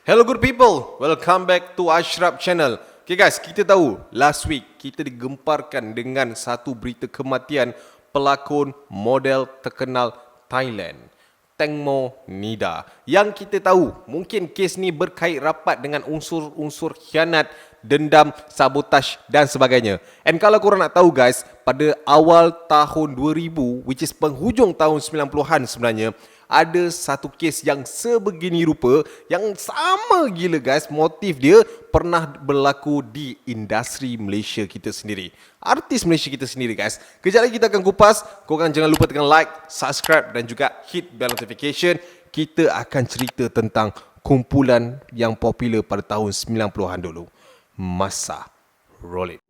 Hello good people, welcome back to Ashraf Channel. Okay guys, kita tahu last week kita digemparkan dengan satu berita kematian pelakon model terkenal Thailand, Tengmo Nida. Yang kita tahu mungkin kes ni berkait rapat dengan unsur-unsur khianat, dendam, sabotaj dan sebagainya. And kalau korang nak tahu guys, pada awal tahun 2000, which is penghujung tahun 90-an sebenarnya, ada satu kes yang sebegini rupa, yang sama gila guys, motif dia pernah berlaku di industri Malaysia kita sendiri, artis Malaysia kita sendiri guys. Kejap lagi kita akan kupas. Korang jangan lupa tekan like, subscribe dan juga hit bell notification. Kita akan cerita tentang kumpulan yang popular pada tahun 90-an dulu, Masa. Roll it.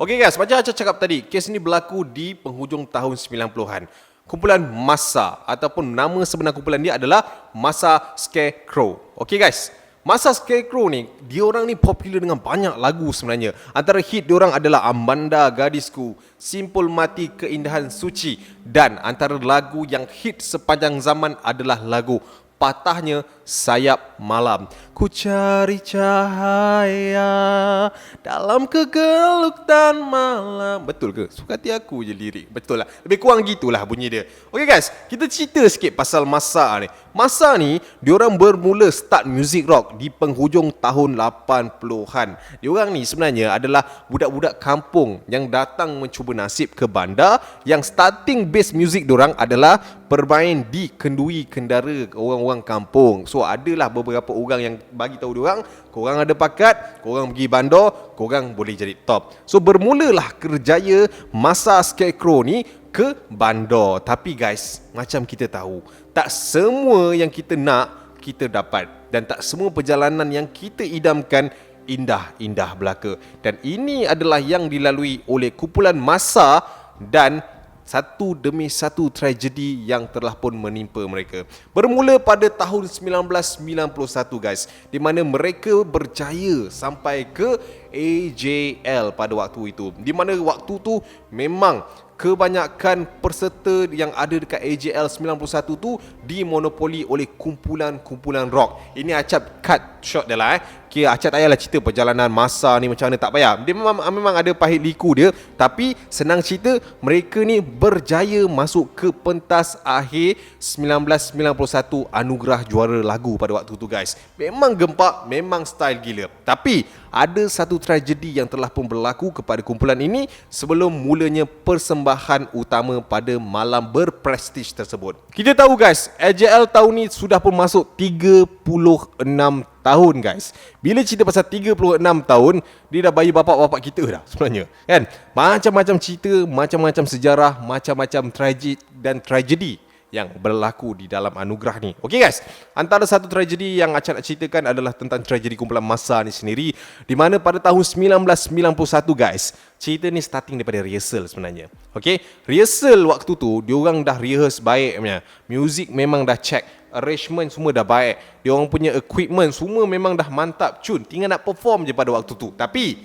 Okay guys, macam Aca cakap tadi, kes ni berlaku di penghujung tahun 90-an. Kumpulan Masa ataupun nama sebenar kumpulan dia adalah Masa Scarecrow. Okay guys, Masa Scarecrow ni, diorang ni popular dengan banyak lagu sebenarnya. Antara hit diorang adalah Amanda Gadisku, Simpul Mati Keindahan Suci, dan antara lagu yang hit sepanjang zaman adalah lagu Patahnya Sayap Malam. Ku cari cahaya dalam kegelutan malam. Betul ke? Suka hati aku je lirik. Betul lah. Lebih kurang gitulah bunyi dia. Okay guys, kita cerita sikit pasal Masa ni. Masa ni, diorang bermula start music rock di penghujung tahun 80-an. Diorang ni sebenarnya adalah budak-budak kampung yang datang mencuba nasib ke bandar, yang starting base music diorang adalah bermain di kenduri kendara orang-orang kampung. So adalah beberapa orang yang bagi tahu diorang, korang ada bakat, korang pergi bandar, korang boleh jadi top. So bermulalah kerjaya Masa Scarecrow ni ke bandar. Tapi guys, macam kita tahu, tak semua yang kita nak kita dapat, dan tak semua perjalanan yang kita idamkan indah-indah belaka. Dan ini adalah yang dilalui oleh kumpulan Masa, dan satu demi satu tragedi yang telah pun menimpa mereka. Bermula pada tahun 1991 guys, di mana mereka berjaya sampai ke AJL pada waktu itu. Di mana waktu tu memang kebanyakan peserta yang ada dekat AJL 91 tu dimonopoli oleh kumpulan-kumpulan rock. Ini Acap cut short dia lah Kira Acap tak payahlah cerita perjalanan Masa ni macam mana, tak payah. Dia memang ada pahit liku dia, tapi senang cerita, mereka ni berjaya masuk ke pentas akhir 1991 anugerah juara lagu pada waktu tu guys. Memang gempak, memang style gila. Tapi ada satu tragedi yang telah pun berlaku kepada kumpulan ini sebelum mulanya persembahan utama pada malam berprestij tersebut. Kita tahu guys, AJL tahun ni sudah pun masuk 36 tahun guys. Bila cerita pasal 36 tahun, dia dah bayi bapak-bapak kita dah sebenarnya, kan? Macam-macam cerita, macam-macam sejarah, macam-macam tragedi yang berlaku di dalam anugerah ni. Okay guys, antara satu tragedi yang Acap nak ceritakan adalah tentang tragedi kumpulan Masa ni sendiri, di mana pada tahun 1991 guys, cerita ni starting daripada rehearsal sebenarnya. Okay, rehearsal waktu tu diorang dah rehearse baik punya, music memang dah check, arrangement semua dah baik, diorang punya equipment semua memang dah mantap cun, tinggal nak perform je pada waktu tu. Tapi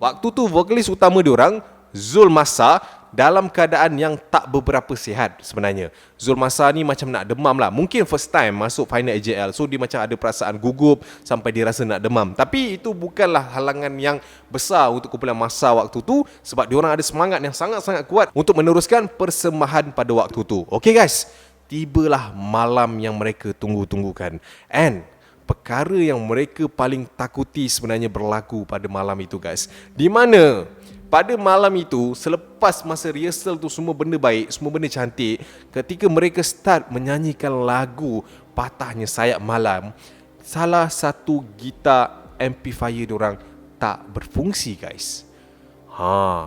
waktu tu vokalis utama diorang, Zul Masa, dalam keadaan yang tak beberapa sihat sebenarnya. Zul Masa ni macam nak demam lah. Mungkin first time masuk final AJL, so dia macam ada perasaan gugup sampai dia rasa nak demam. Tapi itu bukanlah halangan yang besar untuk kumpulan Masa waktu tu, sebab diorang ada semangat yang sangat-sangat kuat untuk meneruskan persembahan pada waktu tu. Okay guys, tibalah malam yang mereka tunggu-tunggukan. And perkara yang mereka paling takuti sebenarnya berlaku pada malam itu guys. Di mana pada malam itu, selepas masa rehearsal tu semua benda baik, semua benda cantik, ketika mereka start menyanyikan lagu Patahnya Sayap Malam, salah satu gitar amplifier diorang tak berfungsi guys.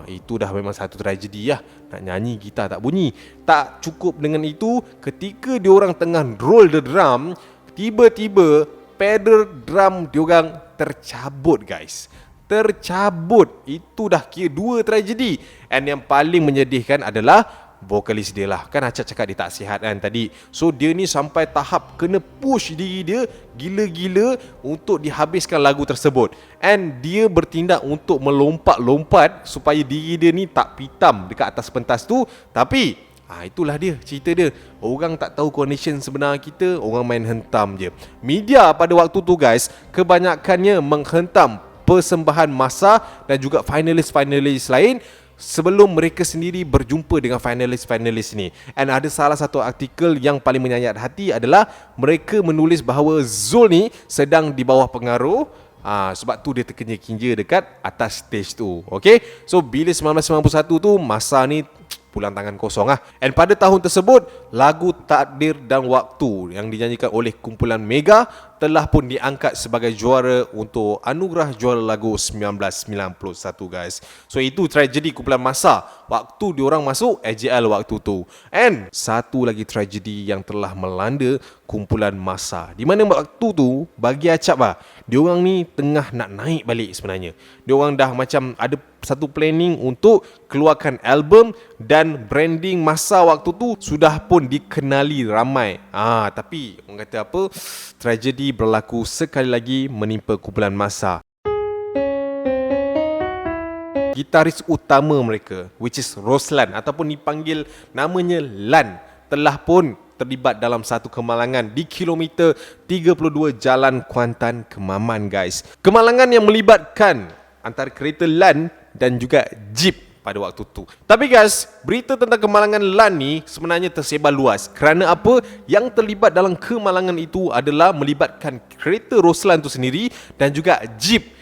Itu dah memang satu tragedi lah. Nak nyanyi gitar tak bunyi. Tak cukup dengan itu, ketika diorang tengah roll the drum, tiba-tiba pedal drum diorang tercabut guys. Tercabut. Itu dah kira dua tragedi. And yang paling menyedihkan adalah vokalis dia lah. Kan Acap cakap dia tak sihat kan tadi. So dia ni sampai tahap kena push diri dia gila-gila untuk dihabiskan lagu tersebut. And dia bertindak untuk melompat-lompat supaya diri dia ni tak pitam dekat atas pentas tu. Tapi itulah dia cerita dia. Orang tak tahu condition sebenar kita, orang main hentam je. Media pada waktu tu guys, kebanyakannya menghentam persembahan Massa dan juga finalis-finalis lain sebelum mereka sendiri berjumpa dengan finalis-finalis ni. And ada salah satu artikel yang paling menyayat hati adalah mereka menulis bahawa Zul ni sedang di bawah pengaruh. Sebab tu dia terkinja-kinja dekat atas stage tu. Okay, so bila 1991 tu Massa ni pulang tangan kosong lah. And pada tahun tersebut, lagu Takdir dan Waktu yang dinyanyikan oleh kumpulan Mega telah pun diangkat sebagai juara untuk anugerah juara lagu 1991 guys. So itu tragedi kumpulan Massa waktu diorang masuk AJL waktu tu. And satu lagi tragedi yang telah melanda kumpulan Massa, di mana waktu tu bagi Acap diorang ni tengah nak naik balik sebenarnya. Diorang dah macam ada satu planning untuk keluarkan album dan branding Massa waktu tu sudah pun dikenali ramai. Tapi orang kata apa, tragedi berlaku sekali lagi menimpa kumpulan Massa. Gitaris utama mereka, which is Roslan ataupun dipanggil namanya Lan, telah pun terlibat dalam satu kemalangan di kilometer 32 Jalan Kuantan, Kemaman guys. Kemalangan yang melibatkan antara kereta Lan dan juga Jeep pada waktu tu. Tapi guys, berita tentang kemalangan Lan ni sebenarnya tersebar luas. Kerana apa? Yang terlibat dalam kemalangan itu adalah melibatkan kereta Roslan tu sendiri dan juga Jeep.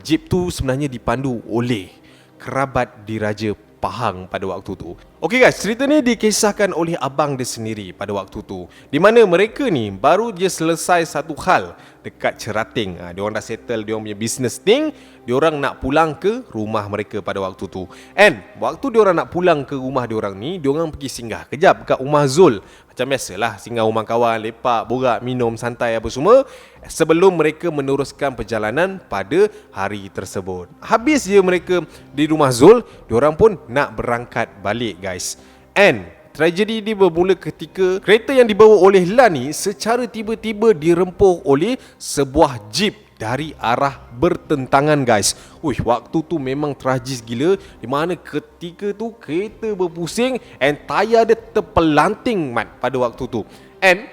Jeep tu sebenarnya dipandu oleh kerabat diraja Pahang pada waktu tu. Okey guys, cerita ni dikisahkan oleh abang dia sendiri pada waktu tu, di mana mereka ni baru je selesai satu hal dekat Cerating. Diorang dah settle diorang punya business thing, diorang nak pulang ke rumah mereka pada waktu tu. And waktu diorang nak pulang ke rumah diorang ni, diorang pergi singgah kejap kat rumah Zul. Macam biasalah, singgah rumah kawan, lepak, borak, minum, santai apa semua, sebelum mereka meneruskan perjalanan pada hari tersebut. Habis je mereka di rumah Zul, diorang pun nak berangkat balik guys. And tragedi ini bermula ketika kereta yang dibawa oleh Lan ni secara tiba-tiba dirempuh oleh sebuah jeep dari arah bertentangan guys. Waktu tu memang tragis gila, di mana ketika tu kereta berpusing and tayar dia terpelanting pada waktu tu. And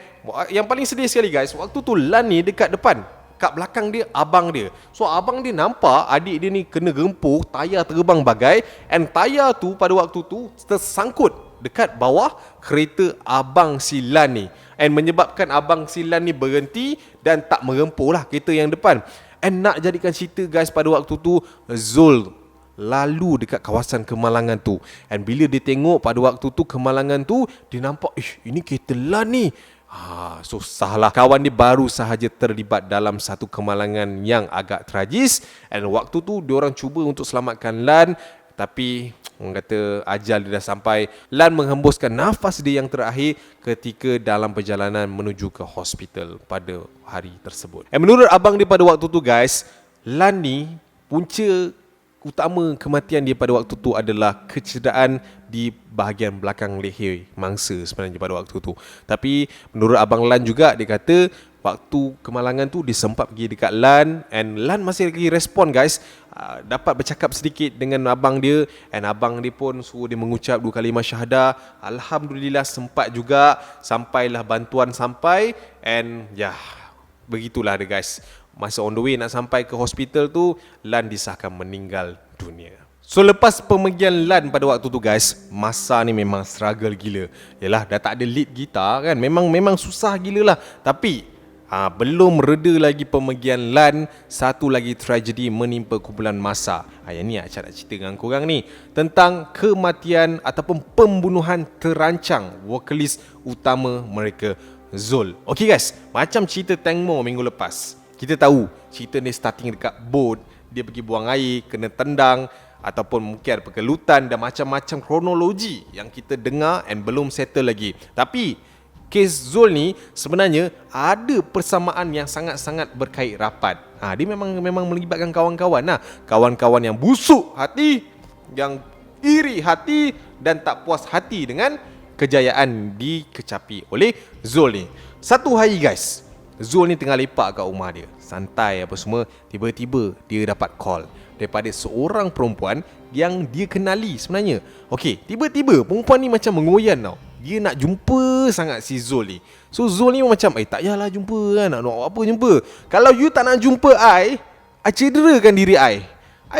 yang paling sedih sekali guys, waktu tu Lan ni dekat depan, kat belakang dia abang dia. So abang dia nampak adik dia ni kena rempuh, tayar terbang bagai, and tayar tu pada waktu tu tersangkut dekat bawah kereta abang si Lan ni, and menyebabkan abang si Lan ni berhenti dan tak merempuh lah kereta yang depan. And nak jadikan cerita guys, pada waktu tu Zul lalu dekat kawasan kemalangan tu, and bila dia tengok pada waktu tu kemalangan tu, dia nampak ini kereta Lan ni. So sahlah, kawan dia baru sahaja terlibat dalam satu kemalangan yang agak tragis, and waktu tu diorang cuba untuk selamatkan Lan, tapi orang kata ajal dia dah sampai. Lan menghembuskan nafas dia yang terakhir ketika dalam perjalanan menuju ke hospital pada hari tersebut. Menurut abang dia pada waktu tu guys, Lan ni punca utama kematian dia pada waktu tu adalah kecederaan di bahagian belakang leher mangsa sebenarnya pada waktu tu. Tapi menurut abang Lan juga, dia kata waktu kemalangan tu dia sempat pergi dekat Lan, and Lan masih lagi respon guys, dapat bercakap sedikit dengan abang dia, and abang dia pun suruh dia mengucap 2 kalimah syahadah. Alhamdulillah sempat juga, sampailah bantuan sampai, and begitulah dia guys. Masa on the way nak sampai ke hospital tu, Lan disahkan meninggal dunia. So lepas pemergian Lan pada waktu tu guys, Massa ni memang struggle gila. Yalah, dah tak ada lead gitar kan, memang susah gila lah. Tapi belum reda lagi pemergian Lan, satu lagi tragedi menimpa kumpulan Massa. Yang ni Acap nak cerita dengan korang ni, tentang kematian ataupun pembunuhan terancang vokalis utama mereka, Zul. Okay guys, macam cerita Tengmo minggu lepas, kita tahu cerita ni starting dekat boat, dia pergi buang air, kena tendang, ataupun mungkin ada pergelutan dan macam-macam kronologi yang kita dengar and belum settle lagi. Tapi kes Zul ni sebenarnya ada persamaan yang sangat-sangat berkait rapat. Dia memang melibatkan kawan-kawan. Kawan-kawan yang busuk hati, yang iri hati, dan tak puas hati dengan kejayaan dikecapi oleh Zul ni. Satu hari guys, Zul ni tengah lepak kat rumah dia, santai apa semua. Tiba-tiba dia dapat call daripada seorang perempuan yang dia kenali sebenarnya. Okey, tiba-tiba perempuan ni macam mengoyan tau. Dia nak jumpa sangat si Zul ni. So Zul ni macam, tak payahlah jumpa kan, nak apa jumpa. Kalau you tak nak jumpa I cederakan diri I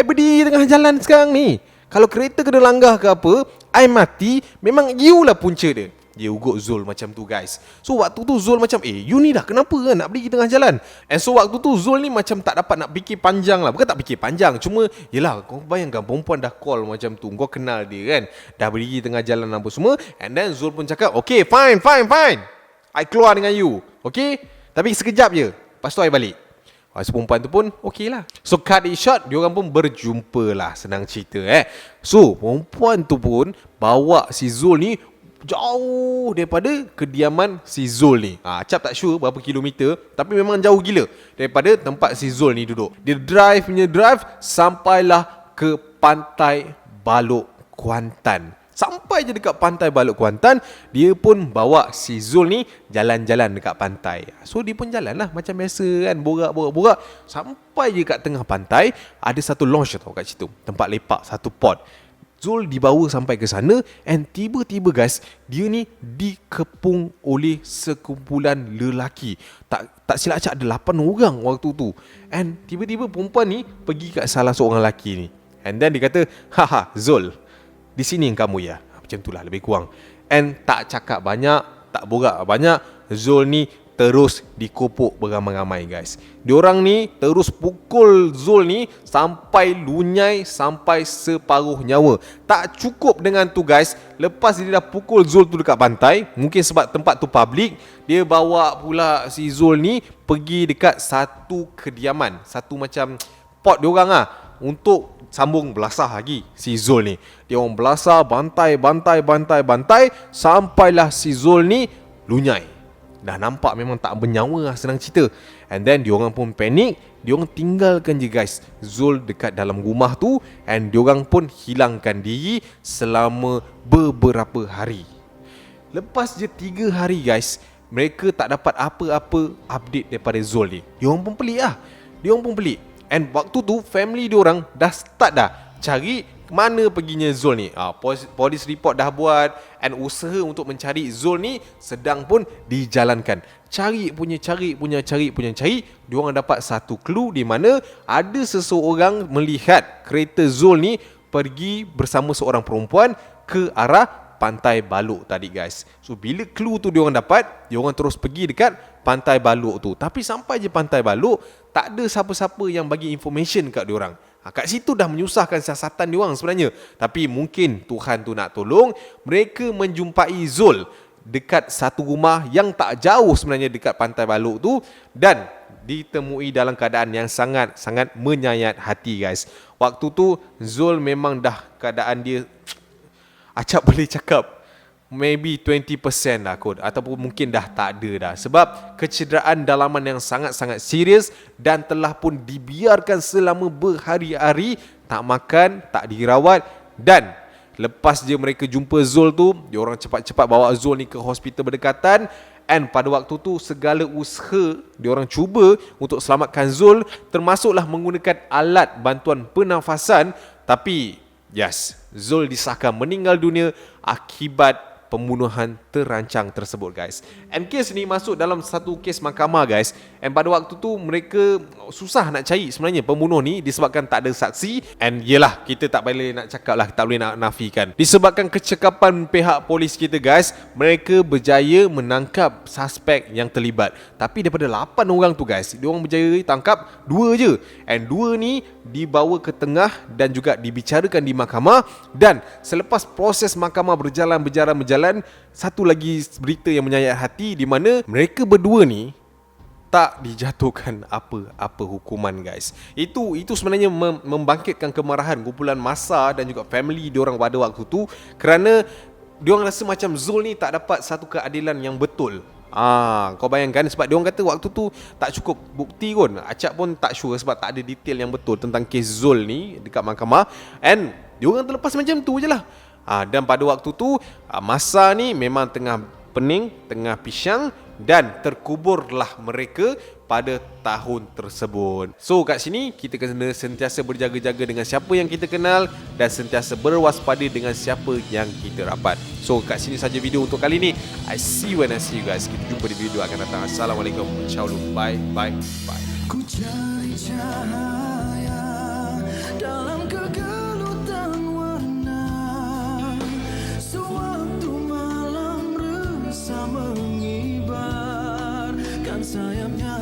berdiri tengah jalan sekarang ni. Kalau kereta kena langgar ke apa, I mati, memang you lah punca dia. Dia ugut Zul macam tu guys. So waktu tu Zul macam, you ni dah kenapa kan nak berdiri tengah jalan. And so waktu tu Zul ni macam tak dapat nak fikir panjang lah. Bukan tak fikir panjang, cuma yelah, kau bayangkan perempuan dah call macam tu, kau kenal dia kan, dah berdiri tengah jalan apa semua. And then Zul pun cakap, okay fine, I keluar dengan you, okay, tapi sekejap je, lepas tu I balik. So perempuan tu pun okay lah. So cut it short, diorang pun berjumpa lah, senang cerita So perempuan tu pun bawa si Zul ni jauh daripada kediaman si Zul ni. Acap tak sure berapa kilometer, tapi memang jauh gila daripada tempat si Zul ni duduk. Dia drive sampailah ke Pantai Balok Kuantan. Sampai je dekat Pantai Balok Kuantan, dia pun bawa si Zul ni jalan-jalan dekat pantai. So dia pun jalan lah macam biasa kan, borak. Sampai je kat tengah pantai, ada satu lounge tau kat situ, tempat lepak, satu pot. Zul dibawa sampai ke sana, and tiba-tiba guys, dia ni dikepung oleh sekumpulan lelaki. Tak silap cak ada 8 orang waktu tu. And tiba-tiba perempuan ni pergi kat salah seorang lelaki ni. And then dia kata, haha Zul, di sini kamu ya. Macam itulah lebih kurang. And tak cakap banyak, tak borak banyak, Zul ni terus dikopuk beramai-ramai guys. Diorang ni terus pukul Zul ni sampai lunyai, sampai separuh nyawa. Tak cukup dengan tu guys, lepas dia dah pukul Zul tu dekat pantai, mungkin sebab tempat tu public, dia bawa pula si Zul ni pergi dekat satu kediaman, satu macam pot diorang lah, untuk sambung belasah lagi si Zul ni. Dia orang belasah, bantai, sampailah si Zul ni lunyai. Dah nampak memang tak bernyawa lah, senang cerita. And then diorang pun panik, diorang tinggalkan je guys Zul dekat dalam rumah tu, and diorang pun hilangkan diri selama beberapa hari. Lepas je 3 hari guys, mereka tak dapat apa-apa update daripada Zul ni. Diorang pun pelik lah, And waktu tu family diorang dah start dah cari mana perginya Zul ni. Polis report dah buat, and usaha untuk mencari Zul ni sedang pun dijalankan. Cari. Diorang dapat satu clue di mana ada seseorang melihat kereta Zul ni pergi bersama seorang perempuan ke arah Pantai Balok tadi guys. So bila clue tu diorang dapat, diorang terus pergi dekat Pantai Balok tu. Tapi sampai je Pantai Balok, tak ada siapa-siapa yang bagi information kat diorang. Kat situ dah menyusahkan siasatan diorang sebenarnya. Tapi mungkin Tuhan tu nak tolong, mereka menjumpai Zul dekat satu rumah yang tak jauh sebenarnya dekat Pantai Balok tu, dan ditemui dalam keadaan yang sangat-sangat menyayat hati guys. Waktu tu Zul memang dah keadaan dia, acap boleh cakap maybe 20% lah kot, ataupun mungkin dah tak ada dah, sebab kecederaan dalaman yang sangat-sangat serius dan telah pun dibiarkan selama berhari-hari, tak makan, tak dirawat. Dan lepas je mereka jumpa Zul tu, diorang cepat-cepat bawa Zul ni ke hospital berdekatan. And pada waktu tu segala usaha diorang cuba untuk selamatkan Zul, termasuklah menggunakan alat bantuan pernafasan. Tapi yes, Zul disahkan meninggal dunia akibat pembunuhan terancang tersebut guys. And kes ni masuk dalam satu kes mahkamah guys. And pada waktu tu mereka susah nak cari sebenarnya pembunuh ni, disebabkan tak ada saksi. And yelah, kita tak boleh nak cakap lah, tak boleh nak nafikan. Disebabkan kecekapan pihak polis kita guys, mereka berjaya menangkap suspek yang terlibat. Tapi daripada 8 orang tu guys, diorang berjaya tangkap 2 je. And 2 ni dibawa ke tengah dan juga dibicarakan di mahkamah. Dan selepas proses mahkamah berjalan, satu lagi berita yang menyayat hati, di mana mereka berdua ni tak dijatuhkan apa-apa hukuman guys. Itu sebenarnya membangkitkan kemarahan kumpulan massa dan juga family diorang pada waktu tu, kerana diorang rasa macam Zul ni tak dapat satu keadilan yang betul. Kau bayangkan, sebab diorang kata waktu tu tak cukup bukti pun. Acap pun tak sure sebab tak ada detail yang betul tentang kes Zul ni dekat mahkamah. And diorang terlepas macam tu je lah. Dan pada waktu tu masa ni memang tengah pening, tengah pisang, dan terkuburlah mereka pada tahun tersebut. So kat sini kita kena sentiasa berjaga-jaga dengan siapa yang kita kenal dan sentiasa berwaspada dengan siapa yang kita rapat. So kat sini saja video untuk kali ni. I see you when I see you guys. Kita jumpa di video akan datang. Assalamualaikum. Insyaallah. Bye bye bye. Ku cari cahaya dalam kegelutan warna, sewaktu malam resah mengibarkan sayapnya.